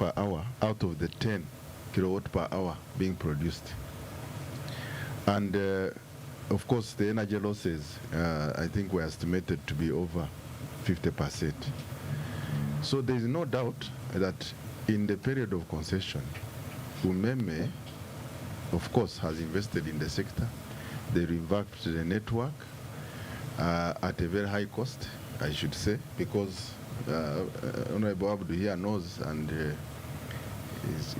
per hour out of the 10 kilowatt per hour being produced. And of course, the energy losses, I think, were estimated to be over 50%. So there is no doubt that in the period of concession, Umeme, of course, has invested in the sector. They revamped the network at a very high cost, I should say, because Honorable Abdu here knows, and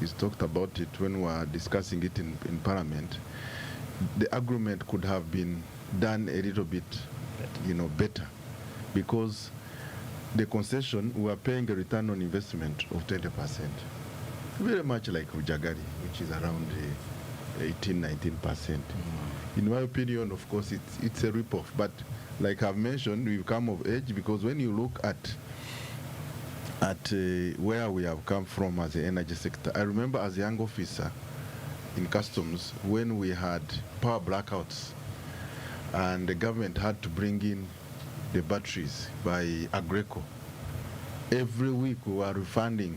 he's talked about it when we were discussing it in Parliament. The agreement could have been done a little bit, better, because the concession, we are paying a return on investment of 20%, very much like Ujagari, which is around 18-19%. In my opinion, of course, it's a rip-off, but like I've mentioned, we've come of age, because when you look at where we have come from as the energy sector, I remember as a young officer in customs when we had power blackouts and the government had to bring in the batteries by Agreco. Every week we were refunding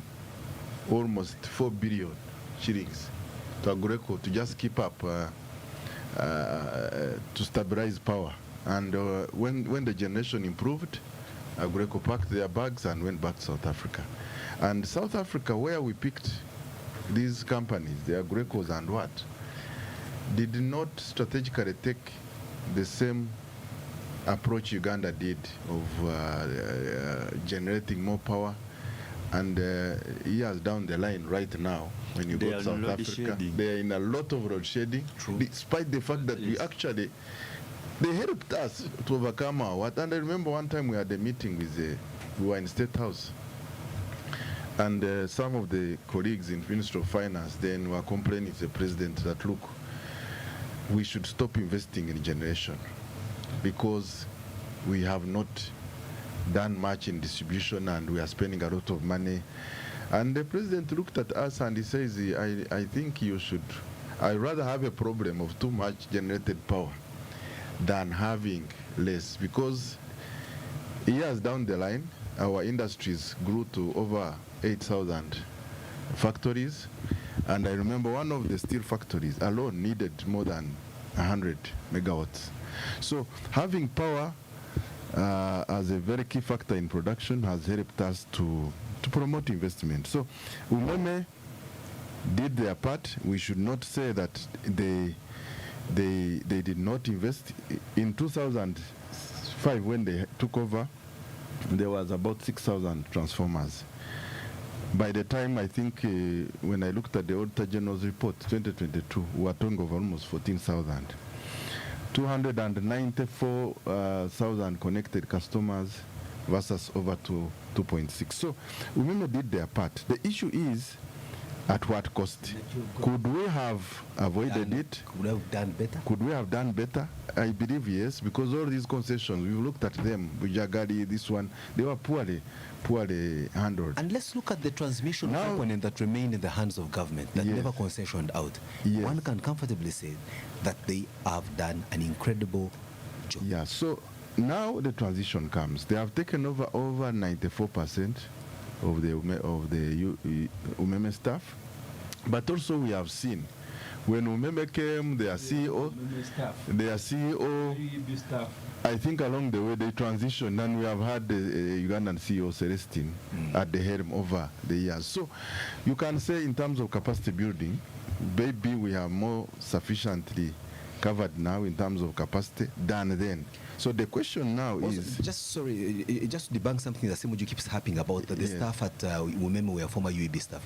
almost 4 billion shillings to Agreco to just keep up, to stabilize power. And when the generation improved, Agreco packed their bags and went back to South Africa. And South Africa, where we picked these companies, the Agrecos and what, did not strategically take the same approach Uganda did of generating more power. And years down the line, right now, when you go to South Africa, they are in a lot of road shedding, despite the fact that we actually, they helped us to overcome our what. And I remember one time we had a meeting with we were in State House, and some of the colleagues in Ministry of Finance then were complaining to the president that, look, we should stop investing in generation because we have not done much in distribution and we are spending a lot of money. And the president looked at us and he says, I think you should, I'd rather have a problem of too much generated power than having less, because years down the line, our industries grew to over 8,000 factories. And I remember one of the steel factories alone needed more than 100 megawatts. So having power as a very key factor in production has helped us to promote investment. So Umeme did their part. We should not say that they did not invest. In 2005, when they took over, there was about 6,000 transformers. By the time, I think, when I looked at the Auditor General's report, 2022, we were talking of almost 14,000. 294,000 connected customers versus over to 2.6. So Umeme did their part. The issue is, at what cost? Could we have avoided it? Could we have done better? Could we have done better? I believe yes, because all these concessions, we've looked at them, Bujagari, this one, they were poorly handled. And let's look at the transmission component that remained in the hands of government, that never concessioned out. Yes. One can comfortably say that they have done an incredible job. Yeah, so now the transition comes. They have taken over 94% of the Umeme staff. But also we have seen, when Umeme came, their CEO, I think along the way they transitioned, and we have had the Ugandan CEO Celestine at the helm over the years. So you can say in terms of capacity building, maybe we have more sufficiently covered now in terms of capacity than then. So the question now also is... just to debunk something that Semuju keeps harping about, the staff at Umeme were former UEB staff.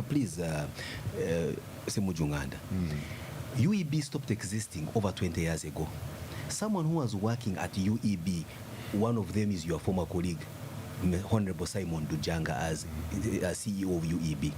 Please, Semuju Nganda. UEB stopped existing over 20 years ago. Someone who was working at UEB, one of them is your former colleague, Honorable Simon Dujanga, as CEO of UEB,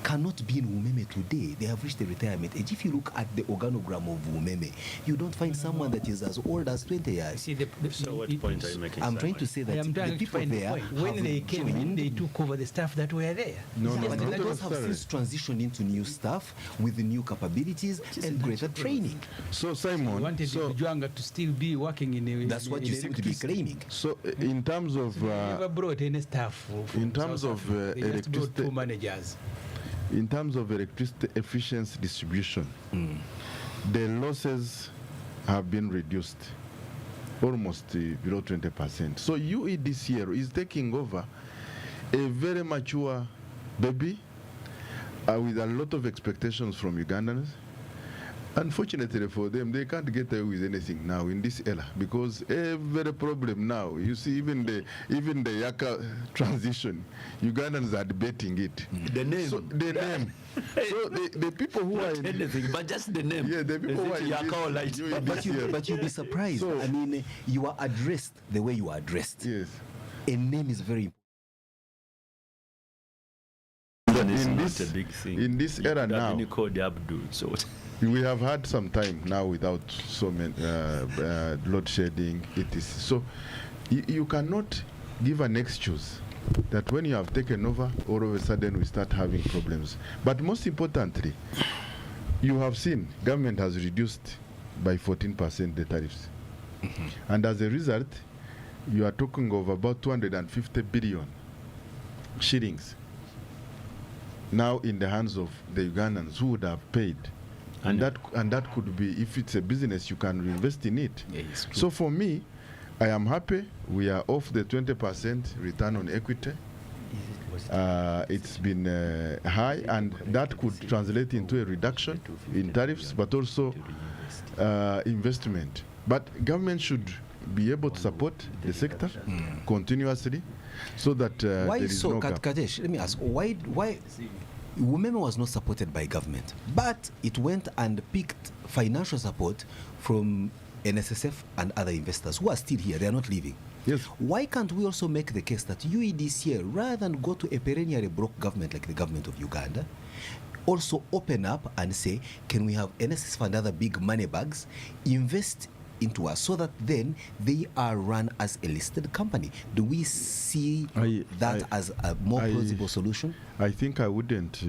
cannot be in Umeme today. They have reached the retirement age. If you look at the organogram of Umeme, you don't find someone that is as old as 20 years. See, so what point are you making? I'm trying to say that the people there, when they came in, they took over the staff that were there. But those have since transitioned into new staff with new capabilities and greater training. So Simon, you wanted Juanga to still be working in that's what you seem to be claiming. So in terms of brought any staff from In terms South of, Africa. They just brought electricity- 2 managers. In terms of electricity efficiency distribution, the losses have been reduced almost below 20%. So UE this year is taking over a very mature baby with a lot of expectations from Ugandans. Unfortunately for them, they can't get away with anything now in this era, because every problem now, you see, even the Yaka transition, Ugandans are debating it. The name. So the name. So the people who are in, Anything, but just the name. yeah, the people who are in Yaka or this, light. UE But this you, year. but you'll be surprised. So- I mean, you are addressed the way you are addressed. Yes. A name is very important. And it's in not this- a big thing. in this era You now- have called Abdul, so We have had some time now without so many load shedding, etc. So you cannot give an excuse that when you have taken over, all of a sudden we start having problems. But most importantly, you have seen government has reduced by 14% the tariffs. And as a result, you are talking of about 250 billion shillings now in the hands of the Ugandans who would have paid. And that could be, if it's a business, you can reinvest in it. Yeah, it's true. So for me, I am happy we are off the 20% return on equity. It's been high, and that could translate into a reduction in tariffs, but also investment. But government should be able to support the sector continuously, so that Why there is so, no gap. Kadesh? Let me ask. Why Women was not supported by government, but it went and picked financial support from NSSF and other investors who are still here. They are not leaving. Yes. Why can't we also make the case that UE this year, rather than go to a perennially broke government like the government of Uganda, also open up and say, can we have NSSF and other big money bags invest into us, so that then they are run as a listed company? Do we see that as a more plausible solution? I think I wouldn't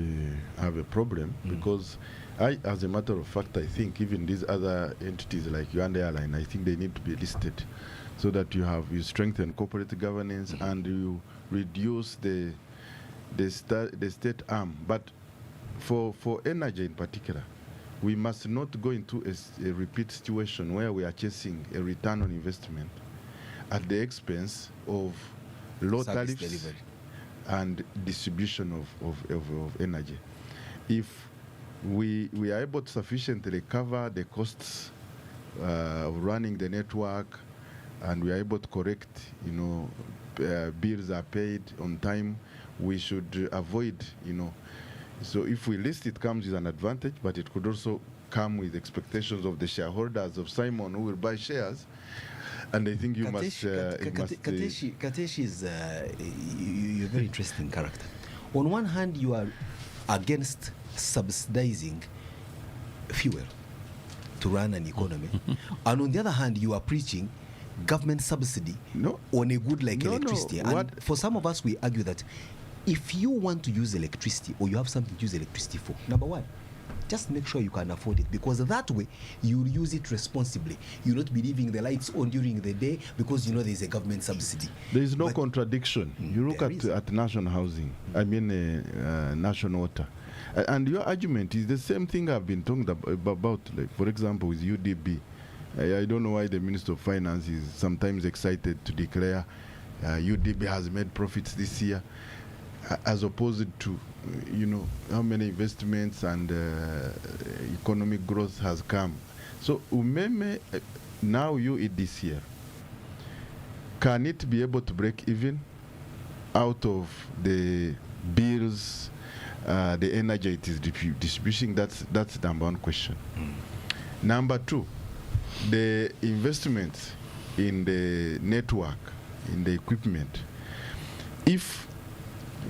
have a problem, because as a matter of fact, I think even these other entities like Uganda Airline, I think they need to be listed, so that you strengthen corporate governance and you reduce the state arm. But for energy in particular, we must not go into a repeat situation where we are chasing a return on investment at the expense of low Service tariffs delivery and distribution of energy. If we are able to sufficiently cover the costs of running the network, and we are able to correct, bills are paid on time, we should avoid, So if we list, it comes with an advantage, but it could also come with expectations of the shareholders of Simon who will buy shares. And I think you must... Katesh is you're a very interesting character. On one hand, you are against subsidizing fuel to run an economy. And on the other hand, you are preaching government subsidy on a good like electricity. And for some of us, we argue that if you want to use electricity, or you have something to use electricity for, number one, just make sure you can afford it, because that way you'll use it responsibly. You'll not be leaving the lights on during the day because there's a government subsidy. There is no contradiction. You look at national housing, national water. And your argument is the same thing I've been talking about, like, for example, with UDB. I don't know why the Minister of Finance is sometimes excited to declare UDB has made profits this year, as opposed to, how many investments and economic growth has come. So Umeme, now this year, can it be able to break even out of the bills, the energy it is distributing? That's number one question. Number two, the investments in the network, in the equipment, if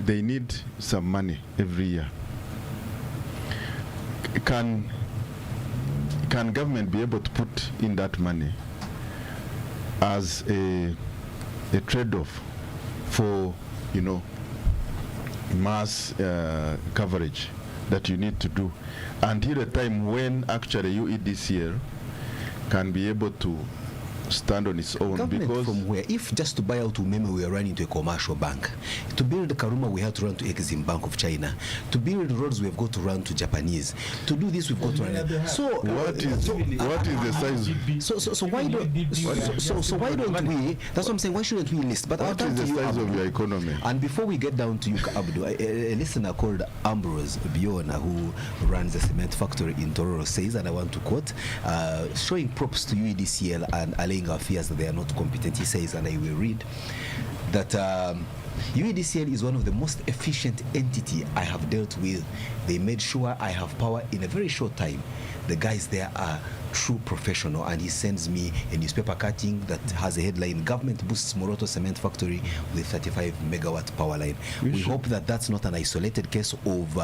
they need some money every year, can government be able to put in that money as a trade-off for mass coverage that you need to do until a time when actually UE this year can be able to stand on its own. Government Because from where? If just to buy out Umeme, we are running to a commercial bank. To build Karuma, we had to run to Exim Bank of China. To build roads, we have got to run to Japanese. To do this, we've got to run. So what is the size? So why don't we? That's what I'm saying. Why shouldn't we list? But What is the size of your economy? And before we get down to you, Abdu, a listener called Ambrose Biona, who runs a cement factory in Tororo, says, and I want to quote, showing props to UEDCL and allaying our fears that they are not competent. He says, and I will read, that UEDCL is one of the most efficient entity I have dealt with. They made sure I have power in a very short time. The guys there are true professional, and he sends me a newspaper cutting that has a headline: Government boosts Moroto Cement Factory with 35 megawatt power line. We hope that that's not an isolated case of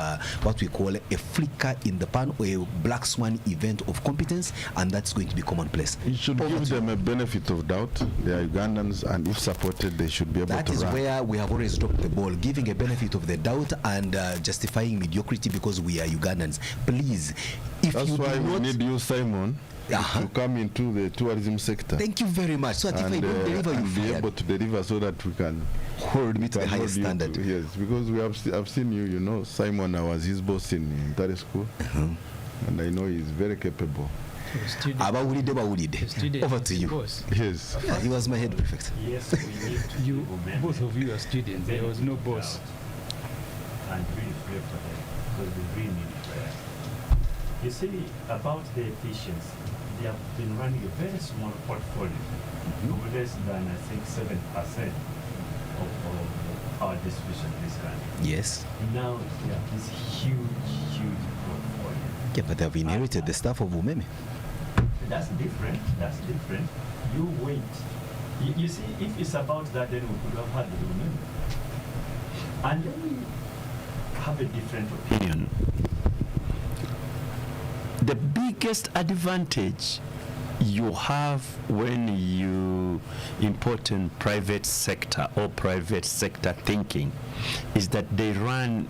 what we call a flicker in the pan or a black swan event of competence, and that's going to be commonplace. You should give them a benefit of doubt. They are Ugandans, and if supported, they should be able to run. That is where we have always dropped the ball, giving a benefit of the doubt and justifying mediocrity because we are Ugandans. Please, if that's you why do we not, need you, Simon, to come into the tourism sector. thank you very much. So that if I don't deliver, you and be fired. able to deliver so that we can Hold me to the can highest hold you standard. to- yes, because I've seen you. You know, Simon, I was his boss in military school, and I know he's very capable. Abawulide bawulide. Over to you. Yes. Yeah, he was my head prefect. Yes, we need to You, both of you are students. There was no boss. and really pray for them because we really need prayer. You see, about the efficiency, they have been running a very small portfolio, no less than I think 7% of our distribution in this country. Yes. Now they have this huge portfolio. Yeah, but they've inherited the staff of Umeme. That's different. That's different. You wait. You see, if it's about that, then we could have had the women. And then we have a different opinion. The biggest advantage you have when you import in private sector or private sector thinking is that they run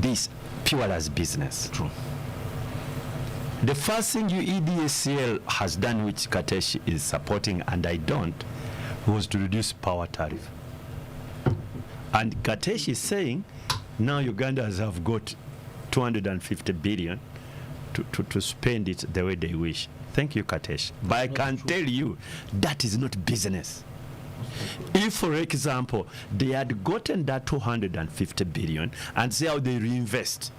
this pure as business. True. The first thing UEDCL has done, which Katesh is supporting and I don't, was to reduce power tariff. And Katesh is saying now Ugandans have got 250 billion to spend it the way they wish. Thank you, Katesh. But I can tell you that is not business. If, for example, they had gotten that 250 billion and see how they reinvest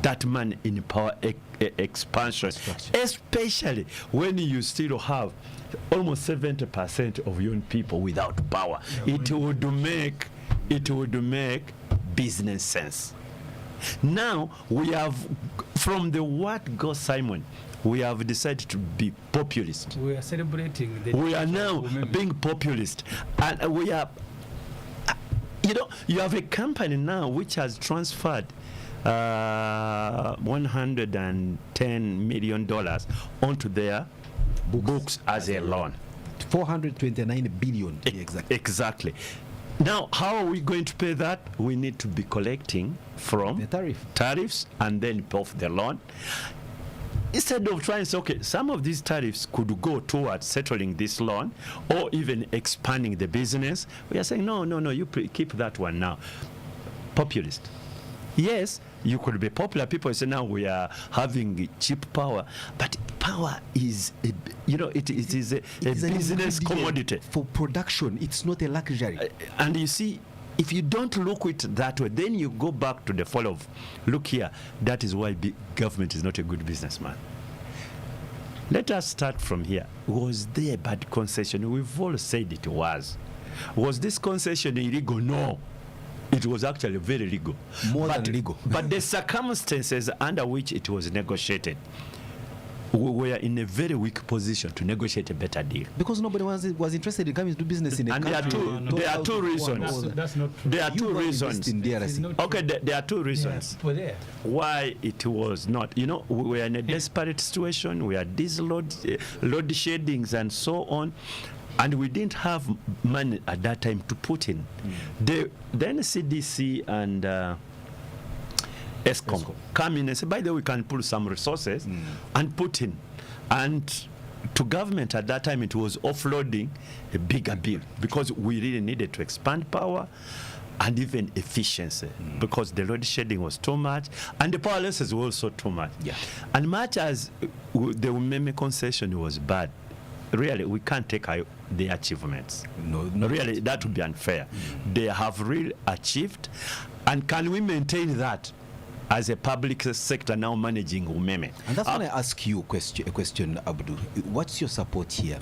that money in power expansion, especially when you still have almost 70% of young people without power, it would make business sense. Now we have, from the word go Simon, we have decided to be populist. We are celebrating the We are defeat now of women. being populist, and we are. You know, you have a company now which has transferred $110 million onto their books as a loan. 429 billion to be exact. Exactly. Now, how are we going to pay that? We need to be collecting from The tariff. tariffs and then pay off the loan. Instead of trying to say, okay, some of these tariffs could go towards settling this loan or even expanding the business, we are saying, no, you keep that one now. Populist. Yes, you could be popular. People say now we are having cheap power, but power is, it is a It's an business ingredient commodity. for production. It's not a luxury. And you see, if you don't look at it that way, then you go back to the fall of, look here, that is why government is not a good businessman. Let us start from here. Was there a bad concession? We've all said it was. Was this concession illegal? No. It was actually very legal. More than legal. But the circumstances under which it was negotiated, we were in a very weak position to negotiate a better deal. Because nobody was interested in coming to do business in a And country. there are two reasons. That's not true. There are You two go and reasons. invest in It's DRC. not Okay, true. there are two There are reasons people there. why it was not. You know, we were in a desperate situation. We had these load sheddings and so on, and we didn't have money at that time to put in. Then CDC and ESCOM come in and say, by the way, we can pull some resources and put in. And to government at that time, it was offloading a bigger bill because we really needed to expand power and even efficiency because the load shedding was too much and the power losses were also too much. Yeah. And much as the Umeme concession was bad, really, we can't take the achievements. No, really, that would be unfair. They have really achieved, and can we maintain that as a public sector now managing Umeme? And that's when I ask you a question, Abdu. What's your support here?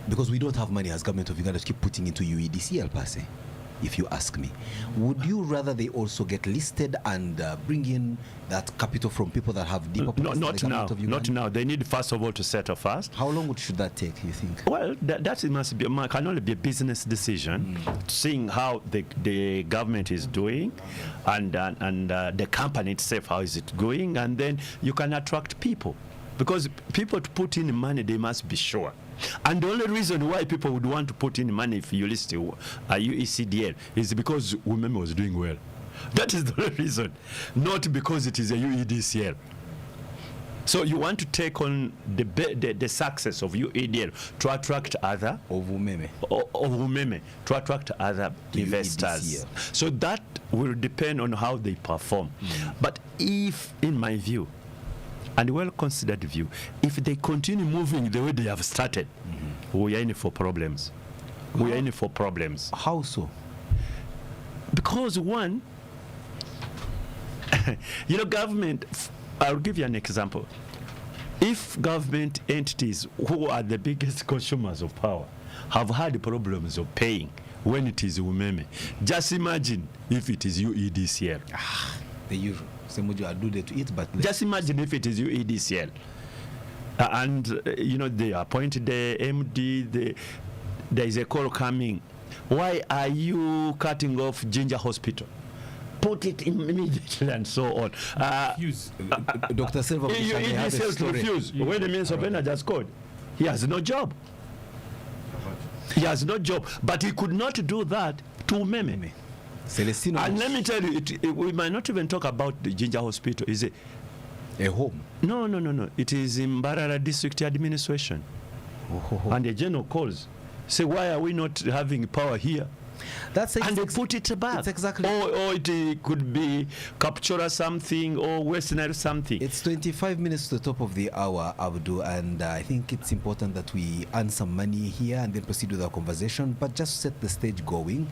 Because we don't have money as government of Uganda to keep putting into UEDCL per se. If you ask me, would you rather they also get listed and bring in that capital from people that have deeper pockets than the government of Uganda? Not now. They need first of all to settle first. How long should that take, you think? Well, that must be can only be a business decision, seeing how the government is doing, and the company itself, how is it going, and then you can attract people, because people to put in money, they must be sure. And the only reason why people would want to put in money if you list a UECDL is because women was doing well. That is the only reason, not because it is a UEDCL. So you want to take on the success of UEDL to attract other Of Umeme, to attract other investors. UEDCL. So that will depend on how they perform. But if, in my view, and well-considered view, if they continue moving the way they have started, we are in for problems. We are in for problems. How so? Because one, government, I'll give you an example. If government entities who are the biggest consumers of power have had problems of paying when it is Umeme, just imagine if it is UEDCL. The usual. I do that to it, but just imagine if it is UEDCL. And they appointed the MD, there is a call coming. Why are you cutting off Ginger Hospital? Put it immediately and so on. Dr. Silva, UEDCL refused. When the Minister of Energy has called, he has no job. He has no job. But he could not do that to Umeme. Celestino. And let me tell you, we might not even talk about the Ginger Hospital. Is it a home? No. It is in Mbarara District Administration. And the general calls, say, why are we not having power here? And they put it back. It's exactly. Or it could be Captura something or West Nile something. It's 25 minutes to the top of the hour, Abdu, and I think it's important that we earn some money here and then proceed with our conversation. But just set the stage going.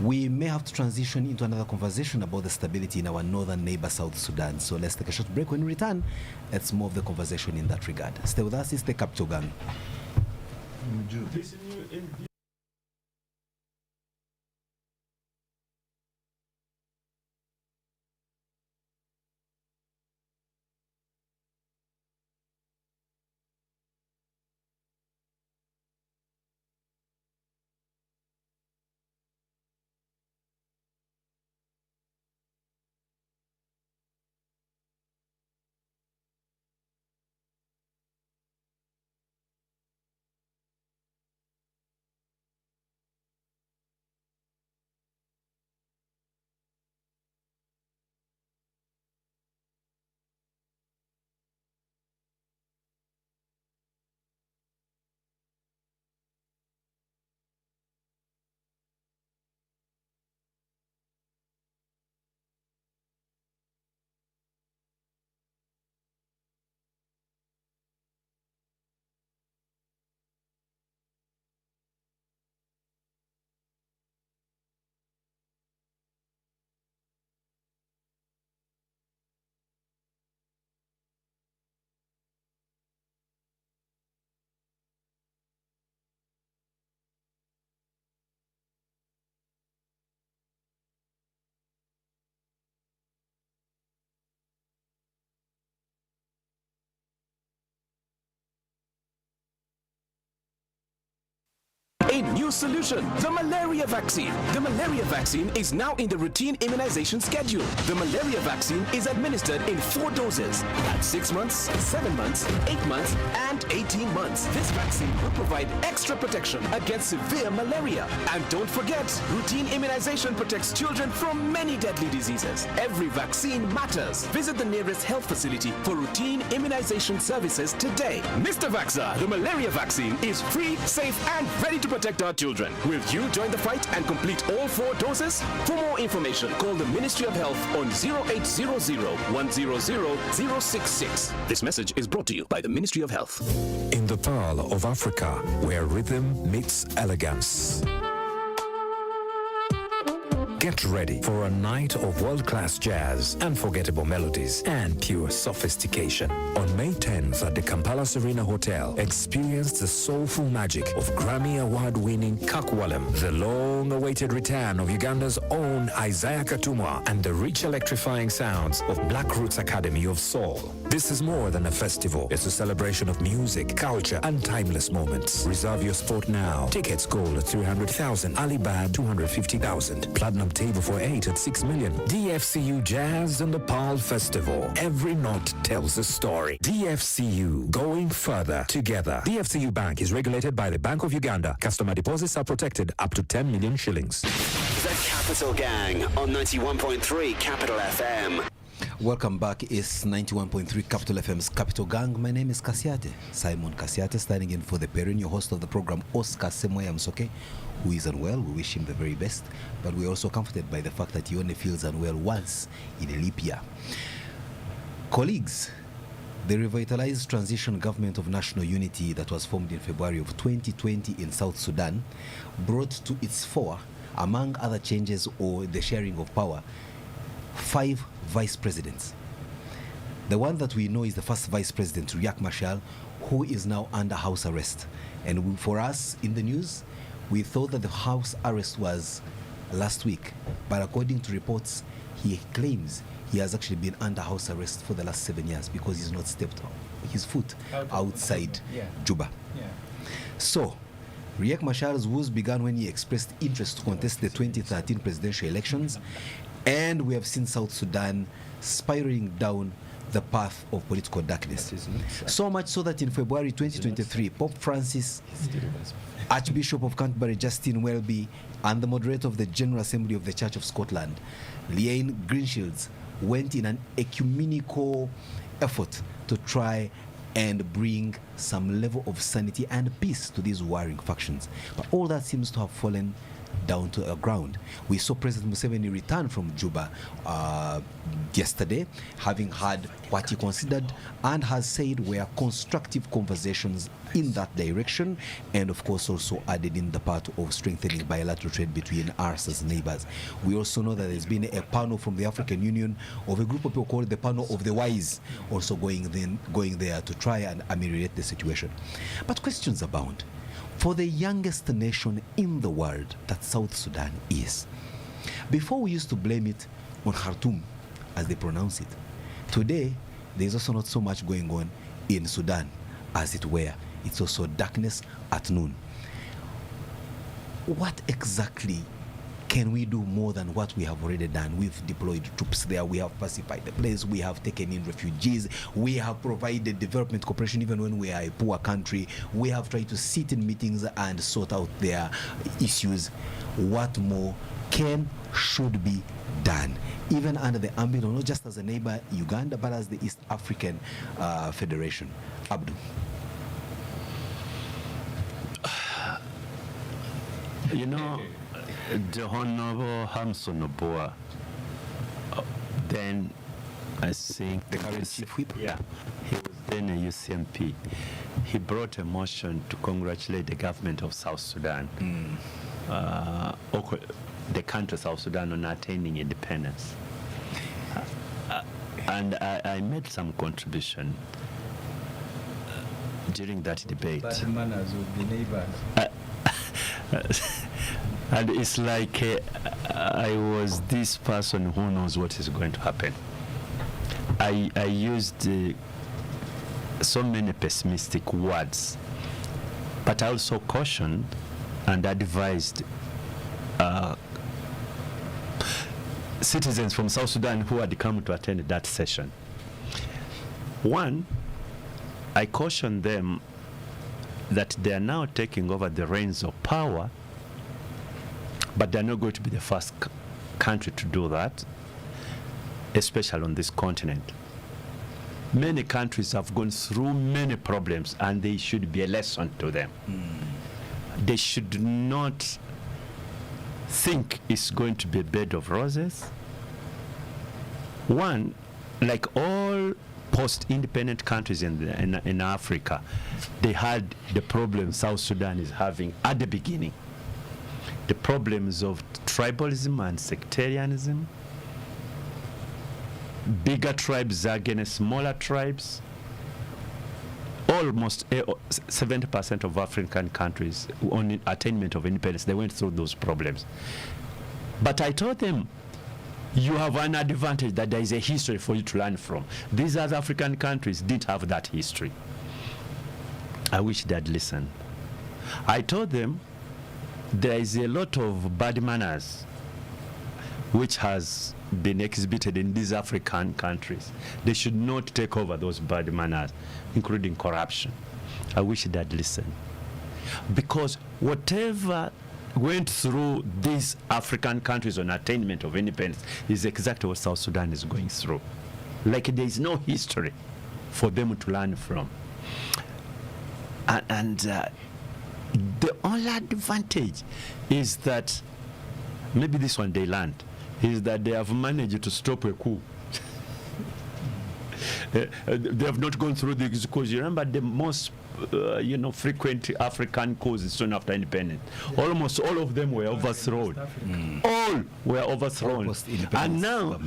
We may have to transition into another conversation about the stability in our northern neighbor, South Sudan. So let's take a short break. When we return, let's move the conversation in that regard. Stay with us. It's the Capital Gang. A new solution, the malaria vaccine. The malaria vaccine is now in the routine immunization schedule. The malaria vaccine is administered in 4 doses at 6 months, 7 months, 8 months, and 18 months. This vaccine will provide extra protection against severe malaria. And don't forget, routine immunization protects children from many deadly diseases. Every vaccine matters. Visit the nearest health facility for routine immunization services today. Mr. Vaxa, the malaria vaccine is free, safe, and ready to protect our children. Will you join the fight and complete all 4 doses? For more information, call the Ministry of Health on 0800 100 066. This message is brought to you by the Ministry of Health. In the Pearl of Africa, where rhythm meets elegance. Get ready for a night of world-class jazz, unforgettable melodies, and pure sophistication. On May 10th at the Kampala Serena Hotel, experience the soulful magic of Grammy Award-winning Kakwalem, the long-awaited return of Uganda's own Isaiah Katumwa, and the rich electrifying sounds of Black Roots Academy of Soul. This is more than a festival. It's a celebration of music, culture, and timeless moments. Reserve your spot now. Tickets go at 300,000, Alibad 250,000, Platinum Table for 8 at 6 million. DFCU Jazz and the Pearl Festival. Every note tells a story. DFCU, going further together. DFCU Bank is regulated by the Bank of Uganda. Customer deposits are protected up to 10 million shillings. The Capital Gang on 91.3 Capital FM. Welcome back. It's 91.3 Capital FM's Capital Gang. My name is Kasiate, Simon Kasiate, standing in for the perennial host of the program, Oscar Semoya Msoke, who is unwell. We wish him the very best, but we're also comforted by the fact that he only feels unwell once in a leap year. Colleagues, the revitalized transition government of national unity that was formed in February of 2020 in South Sudan brought to its fore, among other changes or the sharing of power, 5 vice presidents. The one that we know is the first vice president, Yaka Mashal, who is now under house arrest. And for us in the news, we thought that the house arrest was last week, but according to reports, he claims he has actually been under house arrest for the last 7 years because he's not stepped his foot outside Juba. So, Riek Machar's woes began when he expressed interest to contest the 2013 presidential elections, and we have seen South Sudan spiraling down the path of political darkness. So much so that in February 2023, Pope Francis, Archbishop of Canterbury Justin Welby, and the moderator of the General Assembly of the Church of Scotland, Leanne Greenshields, went in an ecumenical effort to try and bring some level of sanity and peace to these warring factions. But all that seems to have fallen down to the ground. We saw President Museveni return from Juba yesterday, having had what he considered and has said were constructive conversations in that direction, and of course also added in the part of strengthening bilateral trade between us as neighbors. We also know that there's been a panel from the African Union of a group of people called the Panel of the Wise, also going there to try and ameliorate the situation. But questions abound. For the youngest nation in the world that South Sudan is. Before we used to blame it on Khartoum, as they pronounce it. Today, there's also not so much going on in Sudan, as it were. It's also darkness at noon. What exactly can we do more than what we have already done? We've deployed troops there. We have pacified the place. We have taken in refugees. We have provided development cooperation even when we are a poor country. We have tried to sit in meetings and sort out their issues. What more should be done, even under the ambit, not just as a neighbor Uganda, but as the East African Federation? Abdul. You know, the Honorable Hamson Oboa, then I think the current chief whip? Yeah, he was then a UCMP. He brought a motion to congratulate the government of South Sudan, the country South Sudan, on attaining independence. And I made some contribution during that debate. Bad manners of the neighbors. And it's like I was this person who knows what is going to happen. I used so many pessimistic words, but I also cautioned and advised citizens from South Sudan who had come to attend that session. One, I cautioned them that they are now taking over the reins of power, but they're not going to be the first country to do that, especially on this continent. Many countries have gone through many problems, and they should be a lesson to them. They should not think it's going to be a bed of roses. One, like all post-independent countries in Africa, they had the problem South Sudan is having at the beginning. The problems of tribalism and sectarianism, bigger tribes against smaller tribes. Almost 70% of African countries on attainment of independence, they went through those problems. But I told them, you have an advantage that there is a history for you to learn from. These other African countries didn't have that history. I wish they'd listened. I told them there is a lot of bad manners which has been exhibited in these African countries. They should not take over those bad manners, including corruption. I wish they'd listened. Because whatever went through these African countries on attainment of independence is exactly what South Sudan is going through. Like there is no history for them to learn from. And the only advantage is that, maybe this one they learned, is that they have managed to stop a coup. They have not gone through this because you remember the most frequent African coups soon after independence. Yeah. Almost all of them were overthrown. All were overthrown. And now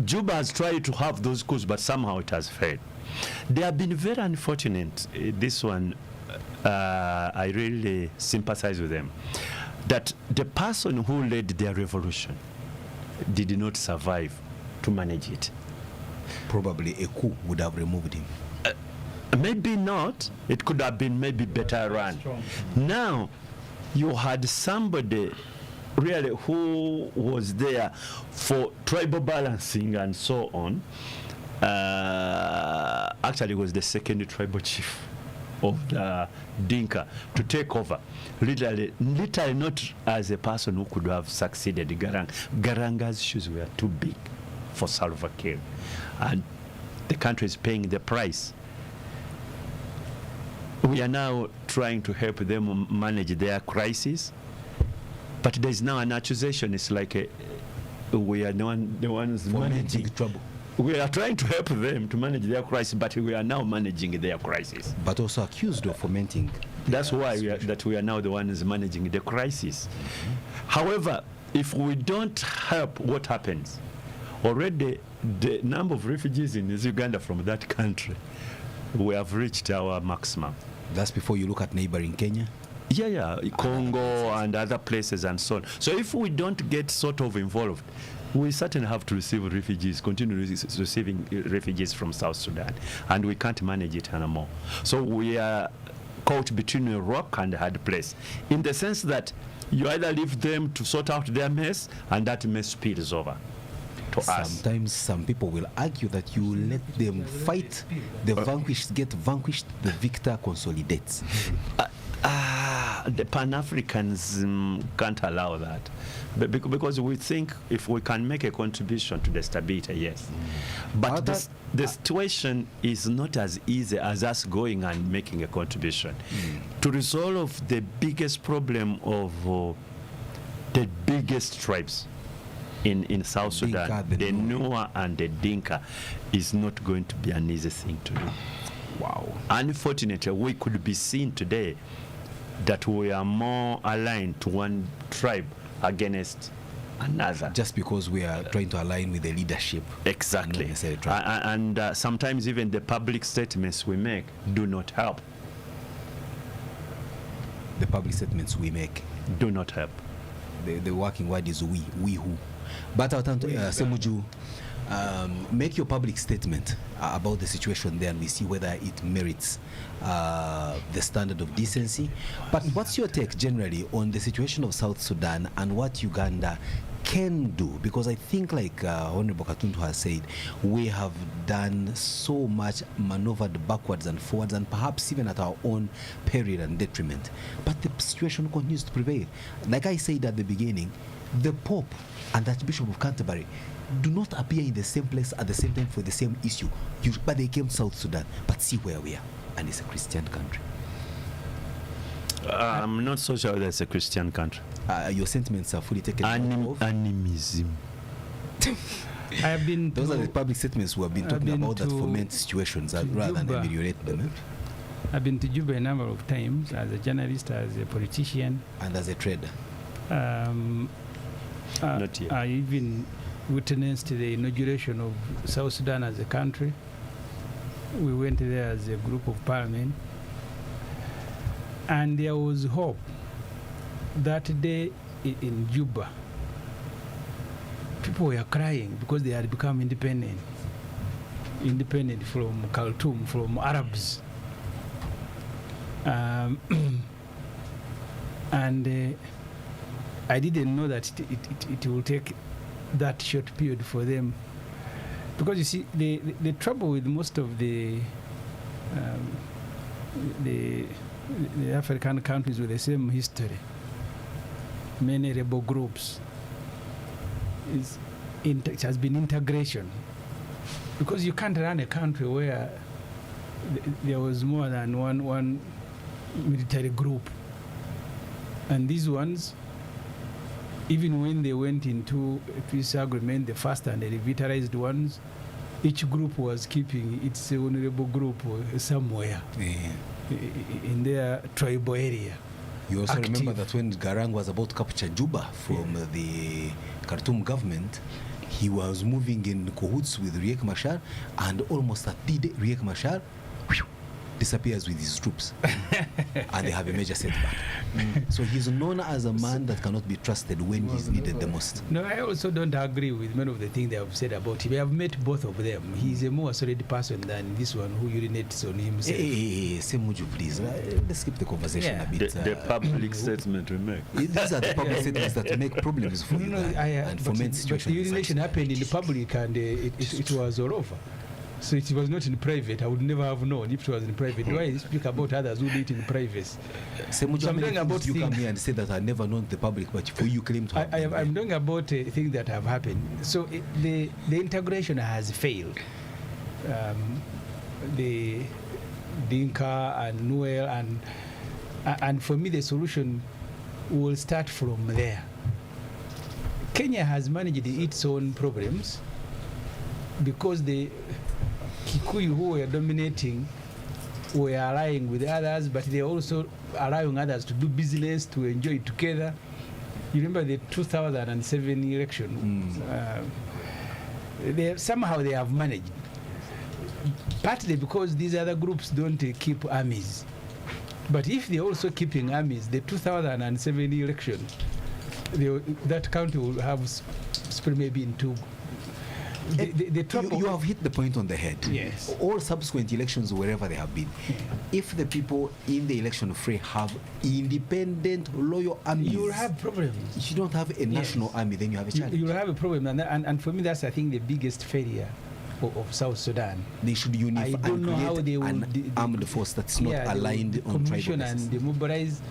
Juba has tried to have those coups, but somehow it has failed. They have been very unfortunate. This one, I really sympathize with them. That the person who led their revolution did not survive to manage it. Probably a coup would have removed him. Maybe not. It could have been maybe better run. Now, you had somebody really who was there for tribal balancing and so on. Actually, was the second tribal chief of the Dinka to take over. Literally not as a person who could have succeeded Garang. Garanga's shoes were too big for Salva Kiir. And the country is paying the price. We are now trying to help them manage their crisis. But there's now an accusation. It's like we are the ones managing trouble. We are trying to help them to manage their crisis, but we are now managing their crisis. But also accused of fomenting. That's why we are now the ones managing the crisis. However, if we don't help, what happens? Already, the number of refugees in Uganda from that country, we have reached our maximum. That's before you look at neighboring Kenya? Yeah, Congo and other places and so on. So if we don't get sort of involved, we certainly have to receive refugees, continue receiving refugees from South Sudan, and we can't manage it anymore. So we are caught between a rock and a hard place, in the sense that you either leave them to sort out their mess, and that mess spills over to us. Sometimes some people will argue that you let them fight, the vanquished get vanquished, the victor consolidates. The Pan-Africans can't allow that, because we think if we can make a contribution to the stability, yes. But the situation is not as easy as us going and making a contribution. To resolve the biggest problem of the biggest tribes in South Sudan, the Nua and the Dinka, is not going to be an easy thing to do. Wow. Unfortunately, we could be seen today that we are more aligned to one tribe against another. Just because we are trying to align with the leadership. Exactly. And sometimes even the public statements we make do not help. The public statements we make do not help. The working word is we who. But Semuju, make your public statement about the situation there, and we see whether it merits the standard of decency. But what's your take generally on the situation of South Sudan and what Uganda can do? Because I think, like Honorable Katuntu has said, we have done so much, maneuvered backwards and forwards, and perhaps even at our own peril and detriment. But the situation continues to prevail. Like I said at the beginning, the Pope and the Archbishop of Canterbury do not appear in the same place at the same time for the same issue. But they came to South Sudan. But see where we are. And it's a Christian country. I'm not so sure that's a Christian country. Your sentiments are fully taken off. Animism. I have been. Those are the public statements we have been talking about that foment situations rather than ameliorate them. I've been to Juba a number of times as a journalist, as a politician, and as a trader. Not yet. I even witnessed the inauguration of South Sudan as a country. We went there as a group of parliament, and there was hope. That day in Juba, people were crying because they had become independent from Khartoum, from Arabs. And I didn't know that it will take that short period for them, because you see the trouble with most of the African countries with the same history, many rebel groups, it has been integration, because you can't run a country where there was more than one military group, and these ones, even when they went into a peace agreement, the first and the revitalized ones, each group was keeping its honorable group somewhere in their tribal area. You also remember that when Garang was about to capture Juba from the Khartoum government, he was moving in cahoots with Riek Machar, and almost at the day, Riek Machar disappears with his troops and they have a major setback. So he's known as a man that cannot be trusted when he's needed the most. No, I also don't agree with many of the things they have said about him. I have met both of them. He's a more solid person than this one who urinates on himself. Semuju, please. Let's skip the conversation a bit. The public statement we make. These are the public statements that make problems for you and foment situations. But the urination happened in the public, and it was all over. So it was not in private. I would never have known if it was in private. Why speak about others who do it in privacy? So I'm talking about you come here and say that I never known the public, but for you claim to have. I'm talking about things that have happened. So the integration has failed. The Dinka and Nuer, and for me the solution will start from there. Kenya has managed its own problems because the Kikuyu who were dominating were allying with others, but they also allowing others to do business, to enjoy it together. You remember the 2007 election? Somehow they have managed, partly because these other groups don't keep armies. But if they're also keeping armies, the 2007 election, that country will have split maybe in two. The trouble you have hit the point on the head. Yes. All subsequent elections, wherever they have been, if the people in the election fray have independent, loyal armies, you will have problems. If you don't have a national army, then you have a challenge. You will have a problem, and for me, that's I think the biggest failure of South Sudan. They should unify I don't know how they will an armed force that's not aligned on tribal basis. And demobilize.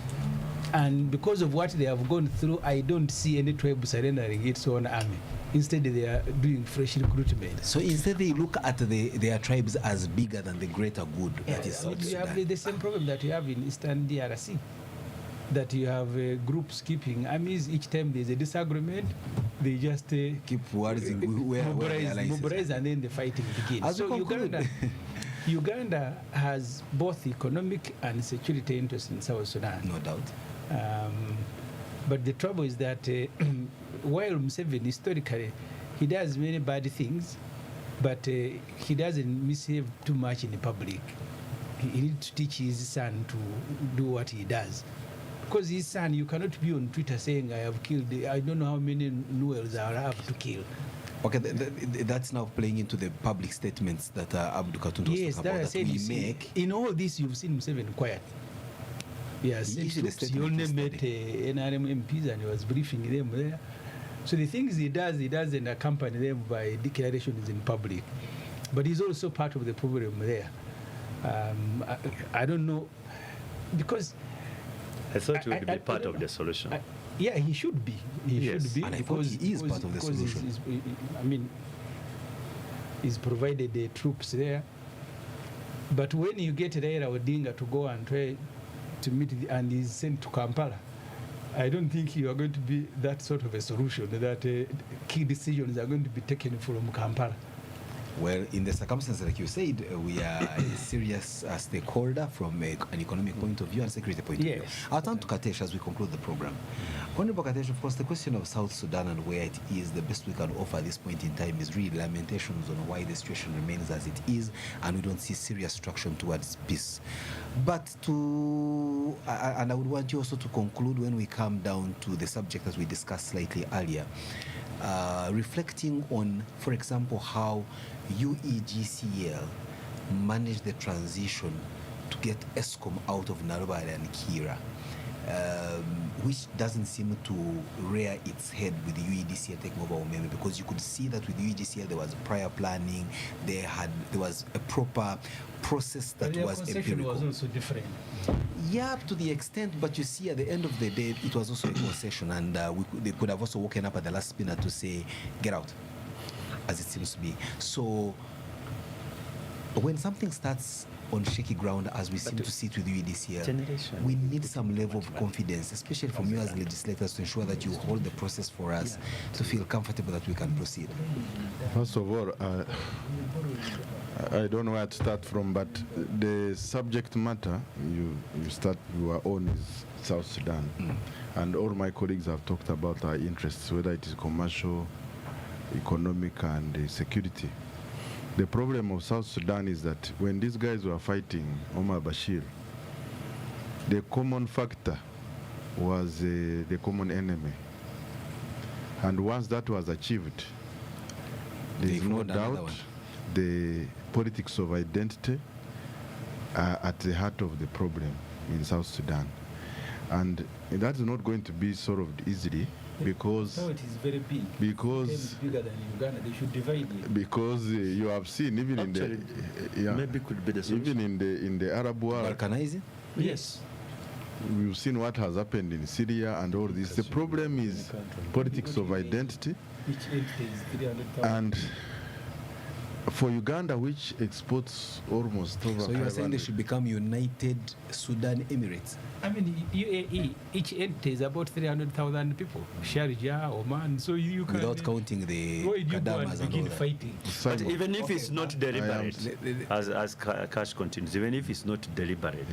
And because of what they have gone through, I don't see any tribe surrendering its own army. Instead, they are doing fresh recruitment. So instead, they look at their tribes as bigger than the greater good. That is South you Sudan. have the same problem that you have in Eastern DRC. That you have groups keeping armies. Each time there's a disagreement, they just keep worrying mobilize, and then the fighting begins. So Uganda has both economic and security interests in South Sudan. No doubt. But the trouble is that while Museveni historically he does many bad things, but he doesn't misbehave too much in the public. He needs to teach his son to do what he does. Because his son, you cannot be on Twitter saying, I have killed, I don't know how many Nuers I have to kill. Okay, that's now playing into the public statements that Abdul Katundu was Yes, talking that I about, said. that we You see, make. in all this, you've seen Museveni quiet. Yeah, He issued a he statement only yesterday. met NRM MPs and he was briefing them there. So the things he doesn't accompany them by declarations in public. But he's also part of the problem there. I don't know, because I thought he would be part of the solution. yeah, he should be. He Yes. should be. And I thought he is part of the solution. He's provided the troops there. But when you get Raila Odinga to go and try to meet and he's sent to Kampala, I don't think you are going to be that sort of a solution, that key decisions are going to be taken from Kampala. Well, in the circumstances, like you said, we are a serious stakeholder from an economic point of view and security point of view. Yes. I'll turn to Katesh as we conclude the program. Honorable Katesh, of course, the question of South Sudan and where it is, the best we can offer at this point in time is really lamentations on why the situation remains as it is, and we don't see serious traction towards peace. But and I would want you also to conclude when we come down to the subject that we discussed slightly earlier, reflecting on, for example, how UEGCL managed the transition to get ESCOM out of Narubale and Kira, which doesn't seem to rear its head with the UEDCL taking over Umeme, because you could see that with UEDCL there was prior planning, there was a proper process that was empirical. Was also different. Yeah, to the extent, but you see, at the end of the day, it was also a concession, and they could have also woken up at the last spinner to say, get out, as it seems to be. So, when something starts on shaky ground, as we seem to see it with UEDCL, we need some level of confidence, especially from you as legislators, to ensure that you hold the process for us to feel comfortable that we can proceed. First of all, I don't know where to start from, but the subject matter you are on is South Sudan. And all my colleagues have talked about our interests, whether it is commercial, economic, and security. The problem of South Sudan is that when these guys were fighting Omar Bashir, the common factor was the common enemy. And once that was achieved, there is no doubt the politics of identity are at the heart of the problem in South Sudan. And that is not going to be solved easily, because it is very big. Because bigger than Uganda, they should divide it. Because you have seen even Actually, in the maybe could be the solution. even in the Arab world, Balkanizing? Yes. we've seen what has happened in Syria and all this. The problem is politics of identity, Each entity is 300,000. and for Uganda, which exports almost over So you are saying they 500, should become United Sudan Emirates? I mean, UAE, each entity is about 300,000 people. Sharjah, Oman, so you can... Without counting the Why do you go and Kadamas and all begin that. fighting? But Simon, even if it's not deliberate, I as Cash continues, even if it's not deliberate,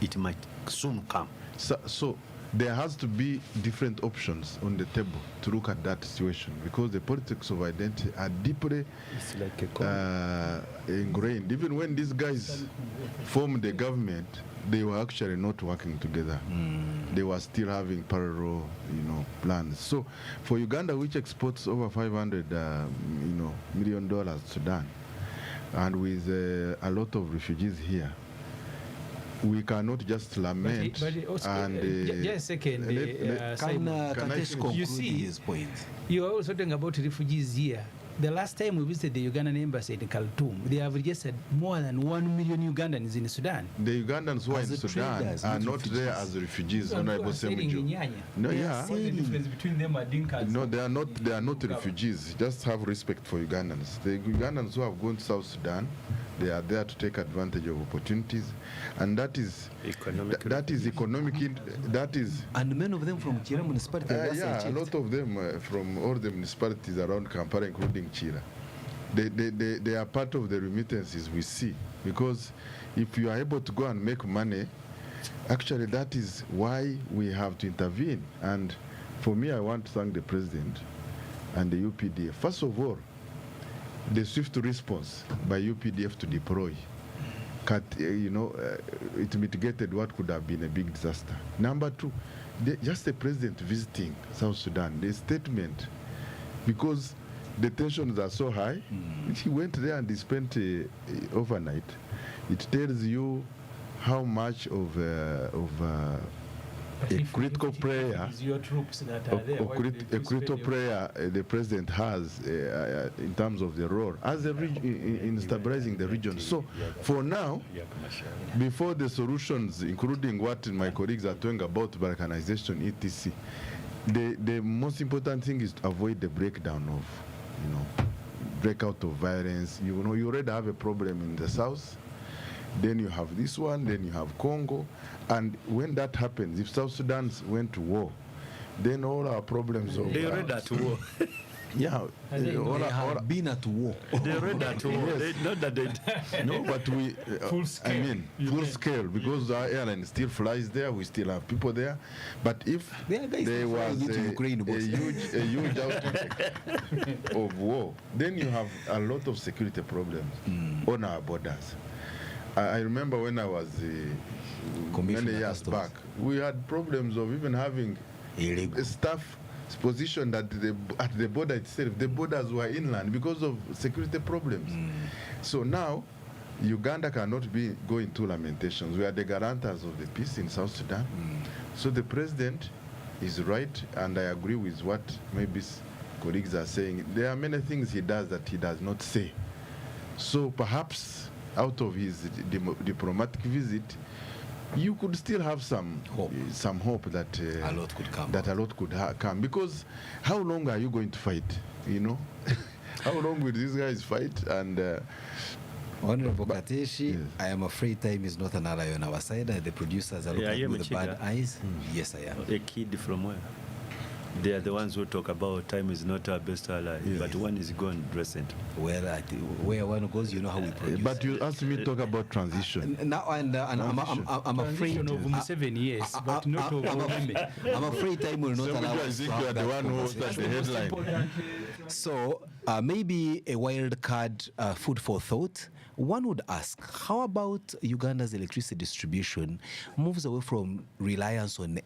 it might soon come. so there has to be different options on the table to look at that situation, because the politics of identity are deeply It's like a ingrained. Even when these guys formed the government, they were actually not working together. They were still having parallel, plans. So, for Uganda, which exports over $500, million to Sudan, and with a lot of refugees here, we cannot just lament. But also, and just a second, let- Simon. Can I Katesh finish? conclude You see, his point? You are also talking about refugees here. The last time we visited the Ugandan embassy in Khartoum, they have registered more than 1 million Ugandans in Sudan. The Ugandans who are As in the Sudan traders, are not not refugees. there as refugees, Those Honorable who are selling in Semuju. Nyanya. No, They are yeah. What's the difference between them and Dinkas? No, they are not refugees. Just have respect for Ugandans. The Ugandans who have gone to South Sudan, they are there to take advantage of opportunities, and that is Economic that is economic. That is And many of them from Chira municipality. are just yeah, a checked. lot of them from all the municipalities around Kampala, including Chira. They are part of the remittances we see, because if you are able to go and make money, actually that is why we have to intervene. And for me, I want to thank the President and the UPDF. First of all, the swift response by UPDF to deploy, it mitigated what could have been a big disaster. Number two, just the President visiting South Sudan, the statement, because the tensions are so high. He went there and he spent overnight. It tells you how much of a critical prayer, your troops that are there. a critical prayer the president has in terms of the role as a in stabilizing the region. So for now, before the solutions, including what my colleagues are talking about, Balkanization, etc., the most important thing is to avoid the breakdown of, breakout of violence. You already have a problem in the south. Then you have this one, then you have Congo. And when that happens, if South Sudan went to war, then all our problems are... They already at war. Yeah. They have been at war. They already at war. Yes. Not that they... No, but we... Full scale. Full scale, because our airline still flies there, we still have people there. But if there was a huge outbreak of war, then you have a lot of security problems on our borders. I remember when I was many years back, we had problems of even having staff positioned at the border itself. The borders were inland because of security problems. So now, Uganda cannot be going to lamentations. We are the guarantors of the peace in South Sudan. So the president is right, and I agree with what maybe colleagues are saying. There are many things he does that he does not say. So perhaps out of his diplomatic visit, you could still have some hope that a lot could come. That a lot could come. Because how long are you going to fight? How long will these guys fight? And Honorable Kateshi, yes. I am afraid time is not an ally on our side. The producers are looking with the bad eyes. Yes, I am. A kid from where? They are the ones who talk about time is not our best ally, but one is gone recently. Well, where one goes, you know how we produce. But you asked me to talk about transition. Now, and I'm afraid of 7 years, but not of I'm afraid time will not allow us to have the one who started the headline. So maybe a wild card, food for thought. One would ask, how about Uganda's electricity distribution moves away from reliance on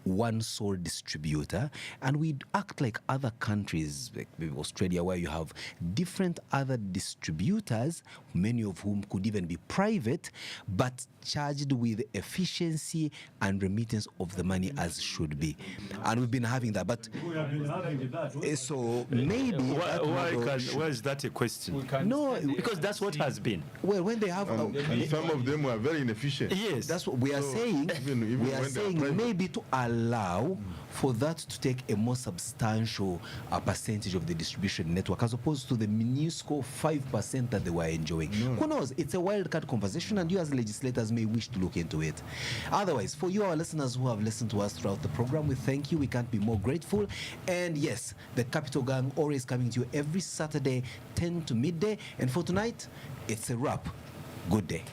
one sole distributor, and we act like other countries, like maybe Australia, where you have different other distributors, many of whom could even be private, but charged with efficiency and remittance of the money as should be. And we've been having that. But we have been having that. So maybe why is that a question? No, because that's what has been. Well, when they have and some of them were very inefficient. Yes, that's what we are saying. Even we are saying maybe to allow for that to take a more substantial percentage of the distribution network, as opposed to the minuscule 5% that they were enjoying. Who knows? It's a wildcard conversation, and you as legislators may wish to look into it. Otherwise, for you, our listeners who have listened to us throughout the program, we thank you. We can't be more grateful. And yes, the Capital Gang always coming to you every Saturday, 10 to midday. And for tonight, it's a wrap. Good day.